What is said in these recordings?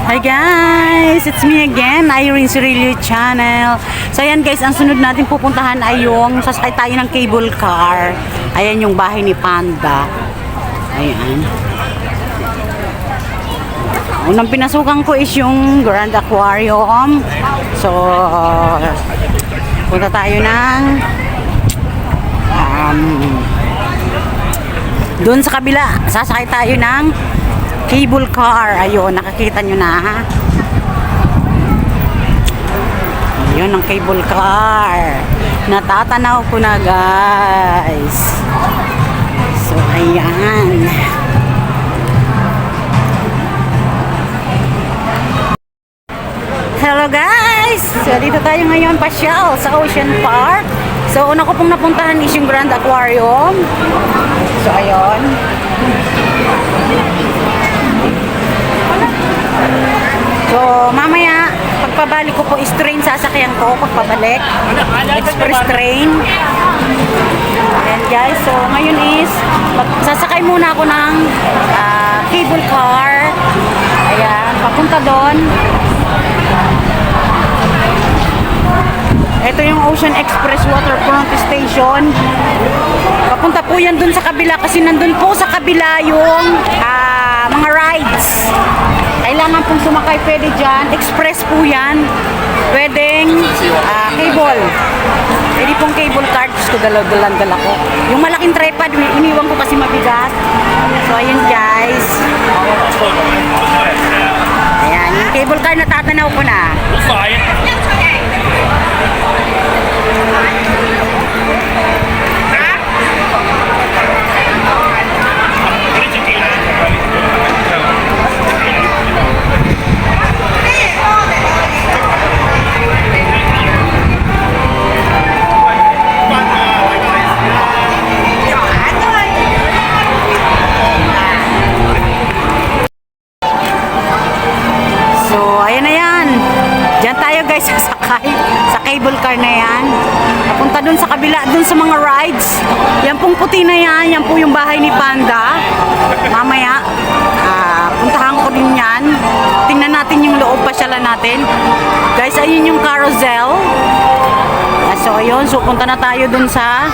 Hi guys! It's me again, Irene Cirillo Channel. So ayan guys, ang sunod natin pupuntahan ay yung sasakay tayo ng cable car. Ayan yung bahay ni Panda. Ayan. Unang pinasukan ko is yung Grand Aquarium. So, punta tayo ng doon sa kabila. Sasakay tayo ng cable car. Ayun, nakakita nyo na ha. Ayun ang cable car. Natatanaw ko na guys. So, ayan. Hello guys! So, dito tayo ngayon pasyal sa Ocean Park. So, una ko pong napuntahan is yung Grand Aquarium. So, ayun. So, mamaya, pagpabalik ko po is train sasakyan ko, pagpabalik. Express train. Ayan guys, so ngayon is, sasakay muna ako ng cable car. Ayan, papunta doon. Ito yung Ocean Express Waterfront Station. Papunta po yan dun sa kabila kasi nandun po sa kabila yung mga rides. Kailangan pong sumakay, pwede dyan. Express po yan. Pwedeng cable. Pwede pong cable car. Diyos ko, dala ko. Yung malaking tripod, iniwan ko kasi mabigat. So, ayun guys. Ayan, yung cable car natatanaw ko na. Sasakay sa cable car na yan. Papunta dun sa kabila, dun sa mga rides. Yan pong puti na yan. Yan po yung bahay ni Panda. Mamaya, puntahan ko din yan. Tingnan natin yung loob, pasyalan natin. Guys, ayun yung carousel. So, ayun. So, punta na tayo dun sa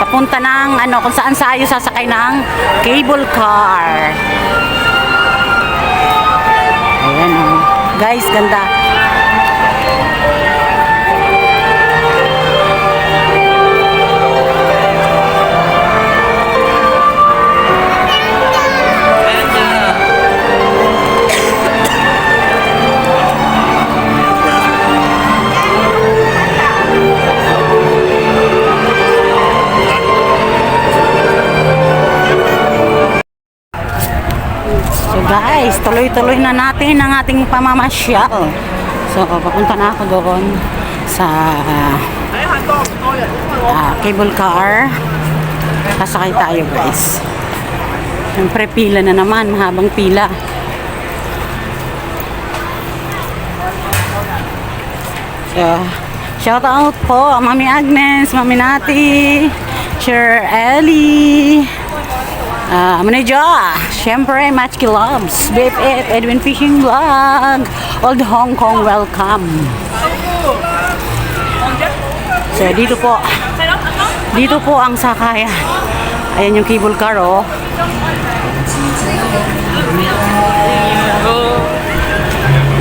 papunta ng kung saan tayo sasakay ng cable car. Ayan o. Guys, ganda. Guys, tuloy-tuloy na natin ang ating pamamasyal. So, papunta na ako doon sa cable car. Sasakay tayo guys. Siyempre pila na naman, mahabang pila. So, shout out po Mami Agnes, Mami Nati, Sir Ellie, Manager, syempre, Matchki Loves, BFF, Edwin Fishing Vlog, Old Hong Kong, welcome. So, dito po ang sakayan. Ayan yung cable car, oh.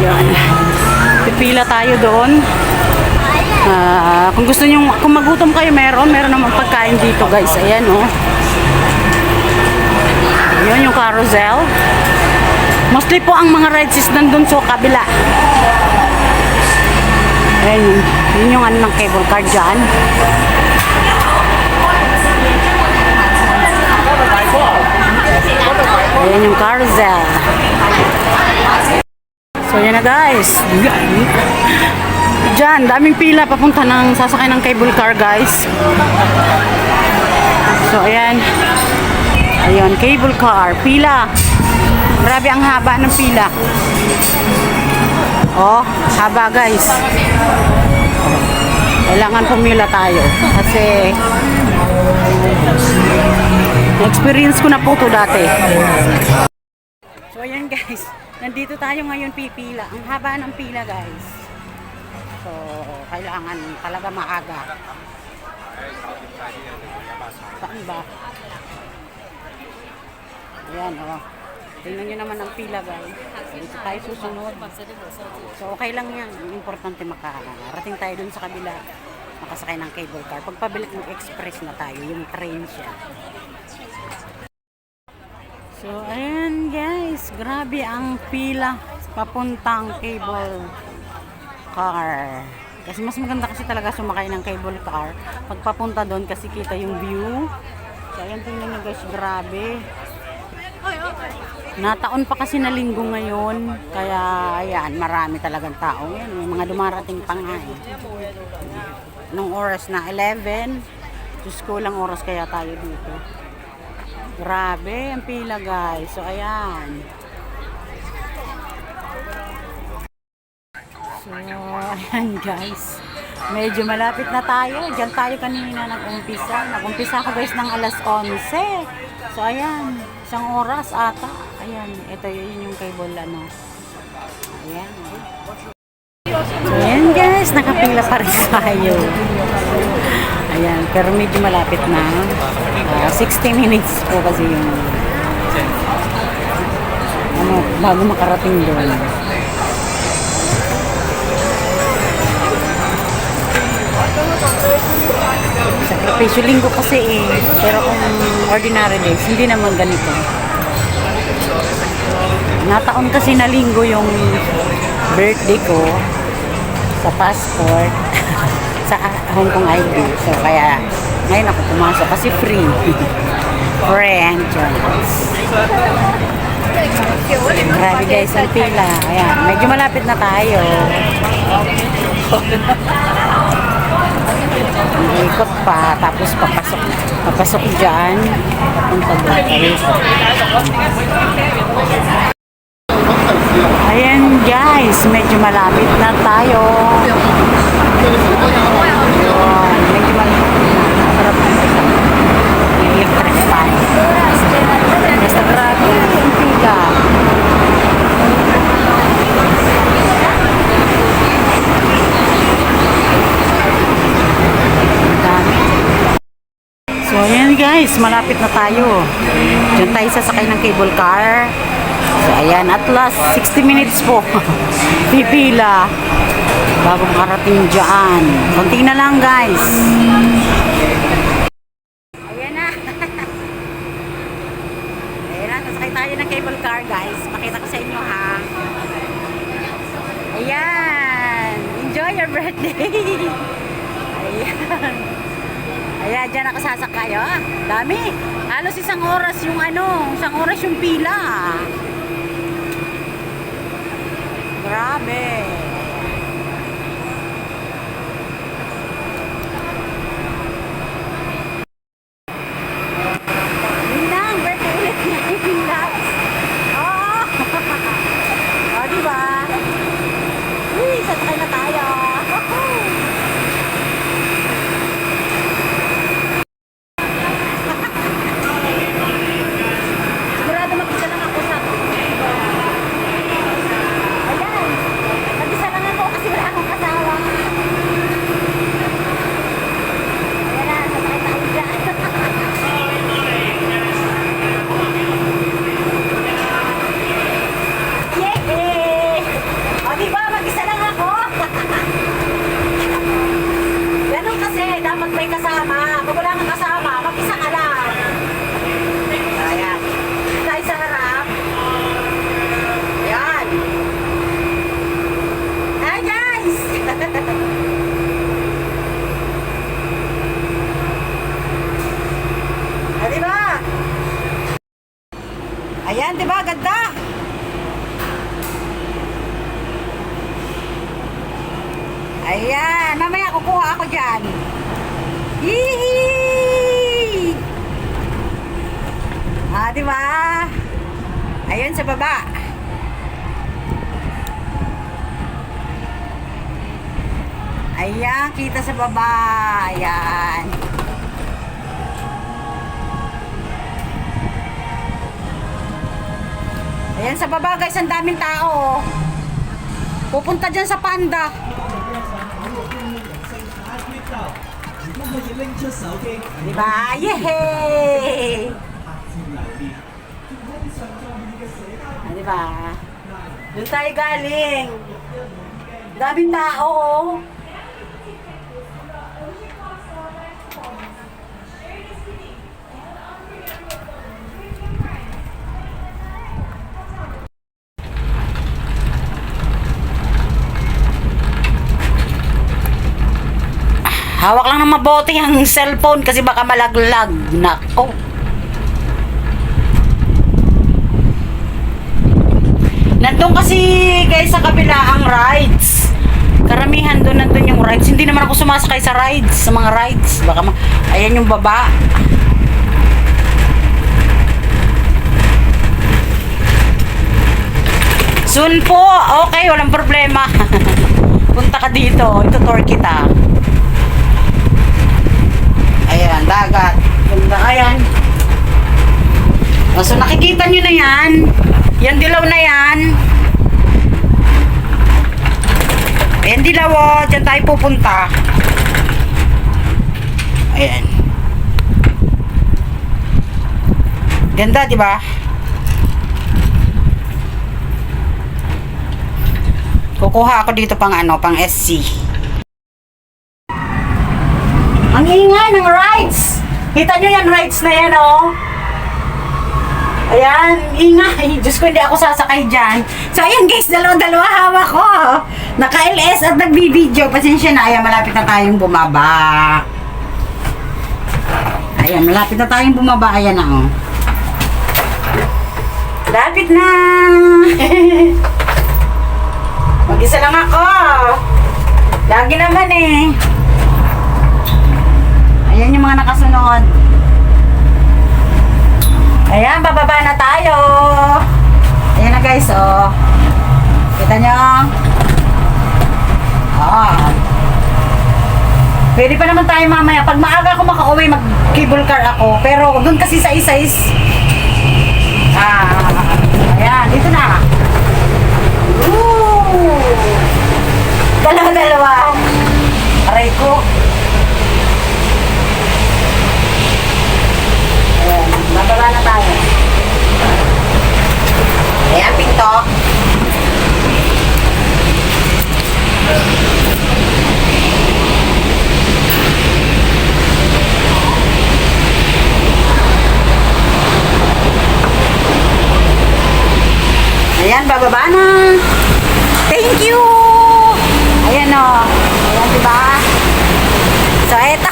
Yan. Pipila tayo doon. Kung gusto nyo, kung magutom kayo, meron naman pagkain dito, guys. Ayan, oh. Yun yung carousel. Mostly po ang mga rides is nandun sa kabila. Ayan, yun yung ng cable car dyan. Ayan yung carousel. So yan na guys. Dyan, daming pila papunta ng sasakay ng cable car guys. So ayan. Ayun, cable car, pila. Grabe ang haba ng pila. Oh, haba guys. Kailangan pumila tayo kasi Na-experience ko na po ito dati. So ayan guys, nandito tayo ngayon pipila. Ang haba ng pila guys. So, kailangan talaga maaga. Saan ba? Ayan, oh. Tingnan nyo naman ang pila guys. Dito tayo susunod. So, okay lang yan. Importante makarating tayo dun sa kabila. Makasakay ng cable car. Pagpabilik ng express na tayo, yung train siya. So, ayan guys. Grabe ang pila papuntang cable car. Kasi mas maganda kasi talaga sumakay ng cable car. Pagpapunta doon kasi kita yung view. So, ayan tingnan nyo guys. Grabe. Nataon pa kasi na linggo ngayon. Kaya, ayan, marami talagang tao. Ayan, may mga dumarating pa nga eh. Nung oras na 11. Diyos ko lang oras kaya tayo dito. Grabe, ang pila guys. So, ayan. So, ayan guys. Medyo malapit na tayo. Diyan tayo kanina nag-umpisa. Nag-umpisa ako guys ng alas 11. So, ayan. Isang oras ata. Ayan. Ito yun yung cable ano. Ayan. So, ayan guys. Nakapila pa rin tayo. Ayan. Pero medyo malapit na. 60 minutes po kasi yung ano, bago makarating doon. Sakripisyo linggo kasi eh. Pero kung ordinary days, hindi naman ganito. Nataon kasi na linggo yung birthday ko sa passport sa Hong Kong ID. So kaya ngayon ako pumasok kasi free. Free entrance. Grabe guys, ang pila. Ayan, medyo malapit na tayo. Ikot pa, tapos papasok dyan. Papunta doon. Ayan guys, medyo malapit na tayo. Ayan, medyo malapit na. Sarap na ito. Electric fan. Basta grabe yung pila. So ayan guys, malapit na tayo. Diyan tayo sasakay ng cable car. So ayan, at last 60 minutes po. Pipila bago makarating dyan. Konti na lang guys. Ayan na. Ayan na, sasakay tayo ng cable car guys. Pakita ko sa inyo ha. Ayan. Enjoy your birthday. Ayan. Ayan, dyan ako sasakay, oh. Dami. Halos isang oras yung pila. Grabe. Minang, birthday ulit niya. Minang. Oh. Oh, diba? Uy, sasakay na tayo. Ayan, di ba? Ganda! Ayan, mamaya kukuha ako dyan. Hihi! Ah, di ba? Ayun sa baba. Ayan, kita sa baba. Ayan. Ayan sa baba guys, ang daming tao. Oh. Pupunta dyan sa Panda. Diba? Yehey! Diba? Doon tayo galing. Daming tao. Oh. Hawak lang ng mabuti ang cellphone kasi baka malaglag. Nako. Nandun kasi guys sa kabila ang rides. Karamihan doon nandun yung rides. Hindi naman ako sumasakay sa rides, sa mga rides. Baka ayan yung baba. Soon po. Okay, walang problema. Punta ka dito. Itutour kita. Ayan, dagat. Ganda, ayan. So, nakikita nyo na yan. Yan dilaw na yan. Ayan dilaw, oh. Diyan tayo pupunta. Ayan. Ganda, di ba? Kukuha ako dito pang ano, pang SC. Ang ingay ng rides. Kita nyo yan, rides na yan, oh. Ayan, ingay. Diyos ko, hindi ako sasakay dyan. So, ayan guys, dalawa hawak ko. Naka-LS at nagbibideo. Pasensya na, ayan, malapit na tayong bumaba. Ayan, malapit na tayong bumaba. Ayan na, oh. Lapit na. Mag-isa lang ako. Lagi naman eh. Ayan yung mga nakasunod. Ayan, bababa na tayo. Ayan na guys, oh. Kita nyo? Oh. Pwede pa naman tayo mamaya. Pag maaga ako makauwi, mag-cable car ako. Pero doon kasi sa isa-is. Ayan, dito na. Woo! Dalawa-dalawa. Aray ko. Bababa na tayo. Ayan, pinto. Ayan, bababa na. Thank you! Ayan o. Ayan, diba? So, eto.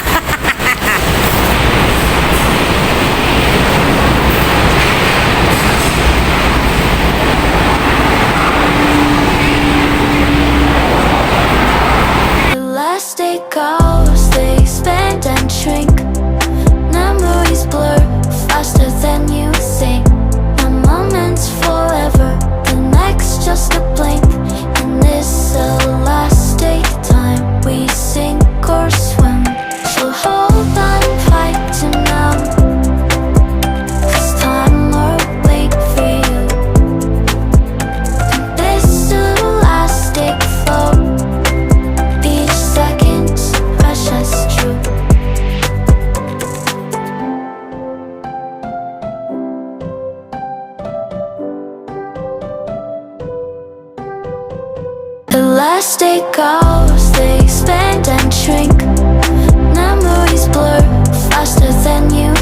They goes, they expand and shrink. Memories blur faster than you think. One moment's forever, the next just a blink. In this elastic time, we sink or swim. So hold on, fight to now. 'Cause time will wait for you. In this elastic flow, each second's precious true. Elastic goes, they expand and shrink. Memories blur faster than you